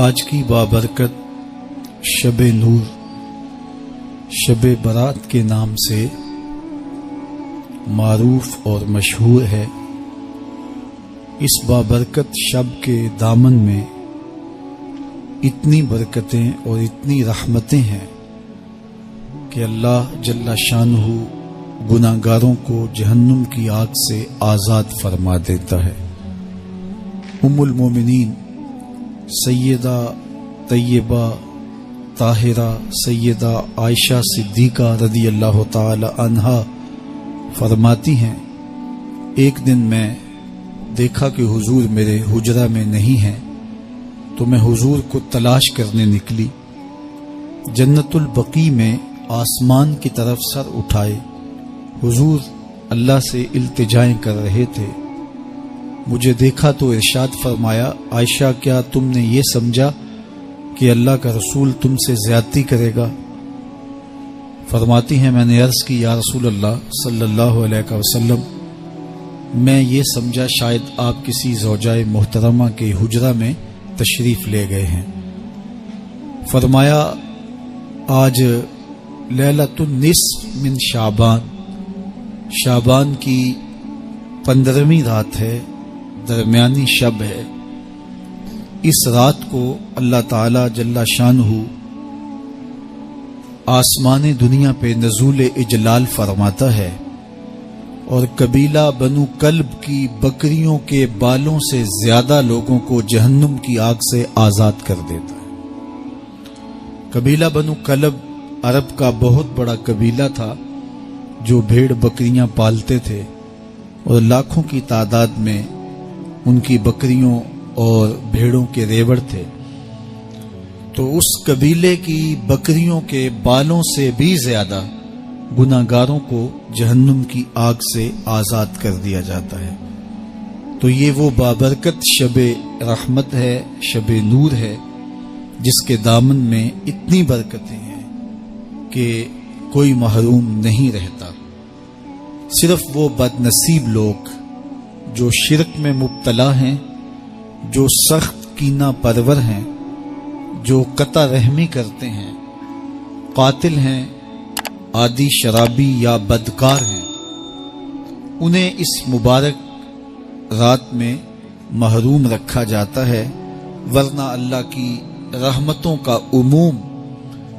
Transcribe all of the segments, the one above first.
آج کی بابرکت شب نور، شب برات کے نام سے معروف اور مشہور ہے۔ اس بابرکت شب کے دامن میں اتنی برکتیں اور اتنی رحمتیں ہیں کہ اللہ جل شانہ گناہگاروں کو جہنم کی آگ سے آزاد فرما دیتا ہے۔ ام المومنین سیدہ طیبہ طاہرہ سیدہ عائشہ صدیقہ رضی اللہ تعالی عنہا فرماتی ہیں، ایک دن میں دیکھا کہ حضور میرے حجرہ میں نہیں ہیں، تو میں حضور کو تلاش کرنے نکلی۔ جنت البقیع میں آسمان کی طرف سر اٹھائے حضور اللہ سے التجائیں کر رہے تھے۔ مجھے دیکھا تو ارشاد فرمایا، عائشہ کیا تم نے یہ سمجھا کہ اللہ کا رسول تم سے زیادتی کرے گا؟ فرماتی ہیں میں نے عرض کی، یا رسول اللہ صلی اللہ علیہ وسلم، میں یہ سمجھا شاید آپ کسی زوجائے محترمہ کے حجرہ میں تشریف لے گئے ہیں۔ فرمایا آج لیلۃ النصف من شعبان کی 15ویں رات ہے، درمیانی شب ہے۔ اس رات کو اللہ تعالی جل شانہ آسمان دنیا پہ نزول اجلال فرماتا ہے اور قبیلہ بنو کلب کی بکریوں کے بالوں سے زیادہ لوگوں کو جہنم کی آگ سے آزاد کر دیتا ہے۔ قبیلہ بنو کلب عرب کا بہت بڑا قبیلہ تھا جو بھیڑ بکریاں پالتے تھے اور لاکھوں کی تعداد میں ان کی بکریوں اور بھیڑوں کے ریوڑ تھے۔ تو اس قبیلے کی بکریوں کے بالوں سے بھی زیادہ گناہگاروں کو جہنم کی آگ سے آزاد کر دیا جاتا ہے۔ تو یہ وہ بابرکت شب رحمت ہے، شب نور ہے، جس کے دامن میں اتنی برکتیں ہیں کہ کوئی محروم نہیں رہتا۔ صرف وہ بد نصیب لوگ جو شرک میں مبتلا ہیں، جو سخت کینہ پرور ہیں، جو قطع رحمی کرتے ہیں، قاتل ہیں، عادی شرابی یا بدکار ہیں، انہیں اس مبارک رات میں محروم رکھا جاتا ہے، ورنہ اللہ کی رحمتوں کا عموم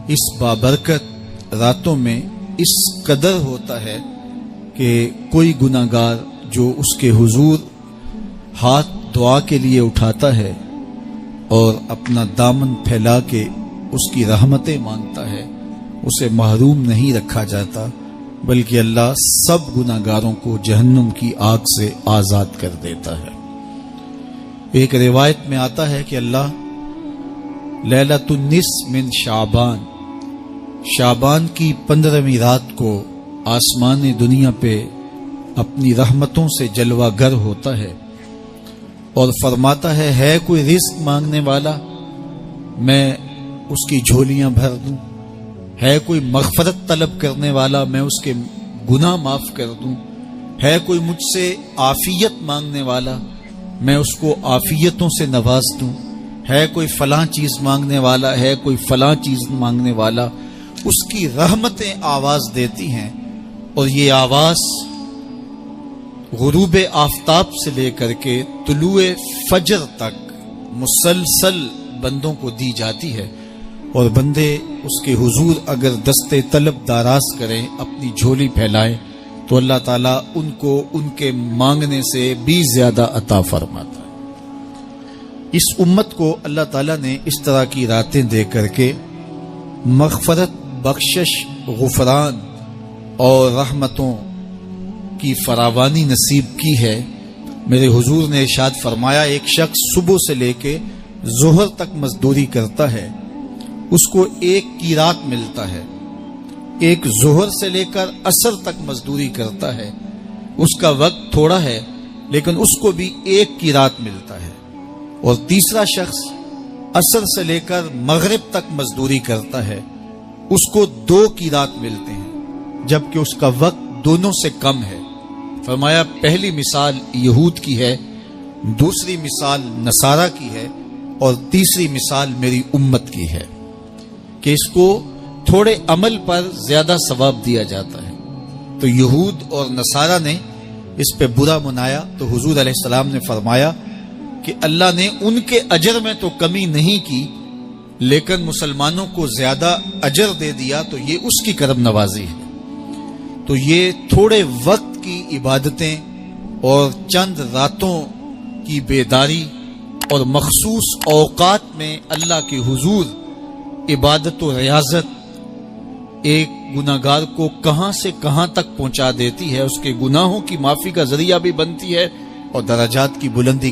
اس بابرکت راتوں میں اس قدر ہوتا ہے کہ کوئی گناہگار جو اس کے حضور ہاتھ دعا کے لیے اٹھاتا ہے اور اپنا دامن پھیلا کے اس کی رحمتیں مانگتا ہے، اسے محروم نہیں رکھا جاتا، بلکہ اللہ سب گناہگاروں کو جہنم کی آگ سے آزاد کر دیتا ہے۔ ایک روایت میں آتا ہے کہ اللہ لیلۃ النصف من شعبان کی 15ویں رات کو آسمان دنیا پہ اپنی رحمتوں سے جلوہ گر ہوتا ہے اور فرماتا ہے کوئی رزق مانگنے والا، میں اس کی جھولیاں بھر دوں، ہے کوئی مغفرت طلب کرنے والا، میں اس کے گناہ معاف کر دوں، ہے کوئی مجھ سے عافیت مانگنے والا، میں اس کو عافیتوں سے نواز دوں، ہے کوئی فلاں چیز مانگنے والا، ہے کوئی فلاں چیز مانگنے والا، اس کی رحمتیں آواز دیتی ہیں اور یہ آواز غروب آفتاب سے لے کر کے طلوع فجر تک مسلسل بندوں کو دی جاتی ہے، اور بندے اس کے حضور اگر دستے طلب دراز کریں، اپنی جھولی پھیلائیں، تو اللہ تعالیٰ ان کو ان کے مانگنے سے بھی زیادہ عطا فرماتا ہے۔ اس امت کو اللہ تعالیٰ نے اس طرح کی راتیں دے کر کے مغفرت، بخشش، غفران اور رحمتوں کی فراوانی نصیب کی ہے۔ میرے حضور نے ارشاد فرمایا، ایک شخص صبح سے لے کے ظہر تک مزدوری کرتا ہے، اس کو ایک قیرات ملتا ہے۔ ایک ظہر سے لے کر عصر تک مزدوری کرتا ہے، اس کا وقت تھوڑا ہے لیکن اس کو بھی ایک قیرات ملتا ہے۔ اور تیسرا شخص عصر سے لے کر مغرب تک مزدوری کرتا ہے، اس کو 2 قیرات ملتے ہیں، جبکہ اس کا وقت دونوں سے کم ہے۔ فرمایا پہلی مثال یہود کی ہے، دوسری مثال نصارہ کی ہے، اور تیسری مثال میری امت کی ہے کہ اس کو تھوڑے عمل پر زیادہ ثواب دیا جاتا ہے۔ تو یہود اور نصارہ نے اس پہ برا منایا تو حضور علیہ السلام نے فرمایا کہ اللہ نے ان کے اجر میں تو کمی نہیں کی لیکن مسلمانوں کو زیادہ اجر دے دیا، تو یہ اس کی کرم نوازی ہے۔ تو یہ تھوڑے وقت کی عبادتیں اور چند راتوں کی بیداری اور مخصوص اوقات میں اللہ کے حضور عبادت و ریاضت ایک گناہگار کو کہاں سے کہاں تک پہنچا دیتی ہے، اس کے گناہوں کی معافی کا ذریعہ بھی بنتی ہے اور درجات کی بلندی